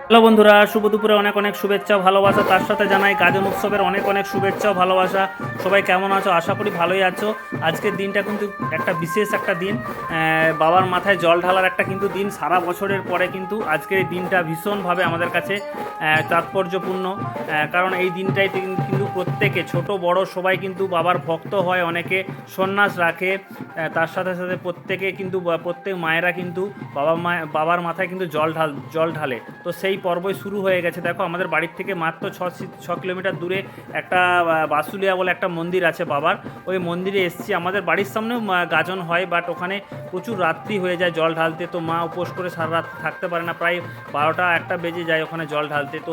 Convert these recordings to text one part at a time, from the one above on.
Hello বন্ধুরা, শুভ দুপুরে অনেক অনেক শুভেচ্ছা ও ভালোবাসা। তার সাথে জানাই গাজন উৎসবের অনেক অনেক শুভেচ্ছা ও ভালোবাসা। সবাই কেমন আছো? আশা করি ভালোই আছো। আজকের দিনটা কিন্তু একটা বিশেষ একটা দিন। বাবার মাথায় জল ঢালার একটা কিন্তু দিন। সারা বছরের পরে কিন্তু আজকের এই দিনটা ভীষণভাবে আমাদের কাছে তাৎপর্যপূর্ণ। কারণ এই দিনটাই কিন্তু প্রত্যেকে ছোট বড় সবাই কিন্তু বাবার ভক্ত হয়, অনেকে সন্ন্যাস রাখে। তার সাথে সাথে প্রত্যেকে কিন্তু প্রত্যেক মায়েরা কিন্তু বাবার মাথায় কিন্তু জল ঢালে। তো সেই পর্বই শুরু হয়ে গেছে। দেখো আমাদের বাড়ির থেকে মাত্র 6 কিলোমিটার দূরে একটা বাসুলিয়া বলে একটা মন্দির আছে বাবার। ওই মন্দিরে এসেছি। আমাদের বাড়ির সামনেও গাজন হয়, বাট ওখানে প্রচুর রাত্রি হয়ে যায় জল ঢালতে। তো মা উপোস করে সারা রাত থাকতে পারে না, প্রায় 12টা 1টা বেজে যায় ওখানে জল ঢালতে। তো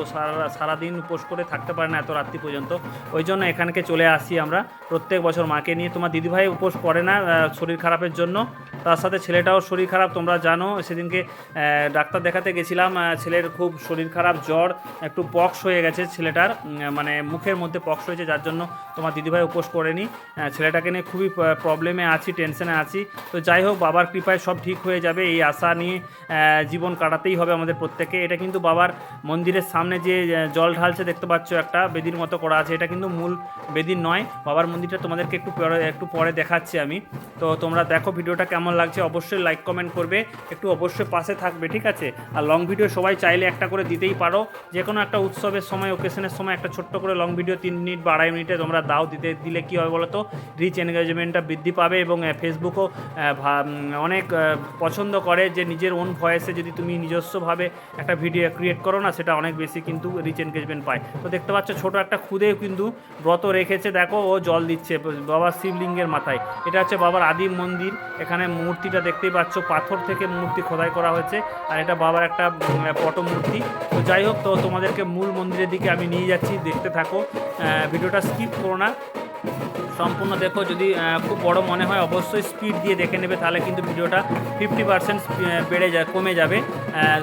সারাদিন উপোস করে থাকতে পারে না এত রাত্রি পর্যন্ত। ওই জন্য এখানকে চলে আসি আমরা প্রত্যেক বছর মাকে নিয়ে। তোমার দিদিভাই উপোস করে না শরীর খারাপের জন্য, তার সাথে ছেলেটাও শরীর খারাপ, তোমরা জানো। সেদিনকে ডাক্তার দেখাতে গেছিলাম, ছেলের খুব শরীর খারাপ, জ্বর, একটু পক্স হয়ে গেছে ছেলেটার, মানে মুখের মধ্যে পক্স হয়েছে, যার জন্য তোমার দিদিভাই উপোস করেনি। ছেলেটাকে নিয়ে খুবই প্রবলেমে আছি, টেনশনে আছি। তো যাই হোক, বাবার কৃপায় সব ঠিক হয়ে যাবে, এই আশা নিয়ে জীবন কাটাতেই হবে আমাদের প্রত্যেকে। এটা কিন্তু বাবার মন্দিরের সামনে যে জল ঢালছে দেখতে পাচ্ছ, একটা বেদির মতো করা আছে। এটা কিন্তু মূল বেদির নয়, বাবার মন্দিরটা তোমাদেরকে একটু পরে দেখাচ্ছি আমি। তো তোমরা দেখো ভিডিওটা কেমন লাগছে, অবশ্যই লাইক কমেন্ট করবে, একটু অবশ্যই পাশে থাকবে, ঠিক আছে? আর লং ভিডিও সবাই চাইলে একটা করে দিতেই পারো। যে কোনো একটা উৎসবের সময়, ওকেশনের সময় একটা ছোট্ট করে লং ভিডিও 3 মিনিট বা 2.5 মিনিটে তোমরা দাও। দিলে কী হবে বলো তো, রিচ এনগেজমেন্টটা বৃদ্ধি পাবে এবং ফেসবুকও অনেক পছন্দ করে যে নিজের ওন ভয়েসে যদি তুমি নিজস্বভাবে একটা ভিডিও ক্রিয়েট করো না, সেটা অনেক বেশি কিন্তু রিচ এনগেজমেন্ট পায়। তো দেখতে পাচ্ছ ছোটো একটা খুদেও কিন্তু ব্রত রেখেছে, দেখো ও জল দিচ্ছে বাবার শিবলিঙ্গের মাথায়। এটা হচ্ছে বাবার আদিম মন্দির। এখানে মূর্তিটা দেখতেই পাচ্ছ, পাথর থেকে মূর্তি খোদাই করা হয়েছে, আর এটা বাবার একটা পটমূর্তি। তো যাই হোক, তো তোমাদেরকে মূল মন্দিরের দিকে আমি নিয়ে যাচ্ছি, দেখতে থাকো, ভিডিওটা স্কিপ করো না, সম্পূর্ণ দেখো। যদি খুব বড় মনে হয় অবশ্যই স্পিড দিয়ে দেখে নেবে, তাহলে কিন্তু ভিডিওটা 50% কমে যাবে।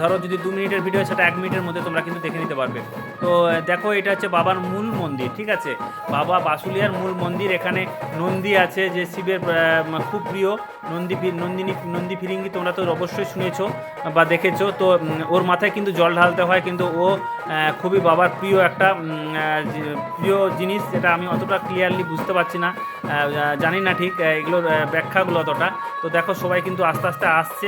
ধরো যদি 2 মিনিটের ভিডিও, সেটা 1 মিনিটের মধ্যে তোমরা কিন্তু দেখে নিতে পারবে। তো দেখো, এটা হচ্ছে বাবার মূল মন্দির, ঠিক আছে? বাবা বাসুলিয়ার মূল মন্দির। এখানে নন্দী আছে, যে শিবের খুব প্রিয় নন্দী ফিরিঙ্গি, তোমরা তো অবশ্যই শুনেছো বা দেখেছো। তো ওর মাথায় কিন্তু জল ঢালতে হয়, কিন্তু ও খুবই বাবার প্রিয় একটা প্রিয় জিনিস, যেটা আমি অতটা ক্লিয়ারলি বুঝতে পারছি না, জানি না ঠিক এগুলোর ব্যাখ্যাগুলো অতটা। তো দেখো সবাই কিন্তু আস্তে আস্তে আসছে,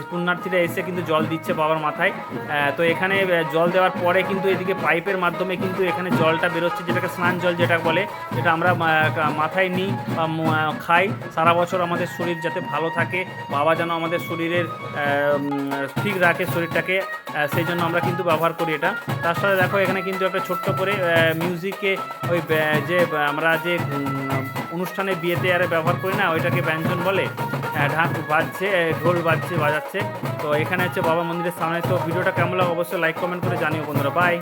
পুণ্যার্থীরা এসে কিন্তু জল দিচ্ছে বাবার মাথায়। তো এখানে জল দেওয়ার পরে কিন্তু এদিকে পাইপের মাধ্যমে কিন্তু এখানে জলটা বেরোচ্ছে, যেটাকে স্নান জল যেটা বলে, যেটা আমরা মাথায় নিই বা খাই। সারা বছর আমাদের শরীর যাতে ভালো থাকে, বাবা যেন আমাদের শরীরের ঠিক রাখে শরীরটাকে, সেই জন্য আমরা কিন্তু ব্যবহার করি এটা। তার সাথে দেখো এখানে কিন্তু একটা ছোট্ট করে মিউজিকে, ওই যে আমরা যে অনুষ্ঠানে বিয়েতে আরে ব্যবহার করি না, ওইটাকে ব্যঞ্জন বলে, ঢাক বাজছে, ঢোল বাজাচ্ছে। তো এখানে হচ্ছে বাবা মন্দিরের সামনে। তো ভিডিওটা কেমন লাগে অবশ্যই লাইক কমেন্ট করে জানিও বন্ধুরা। বাই।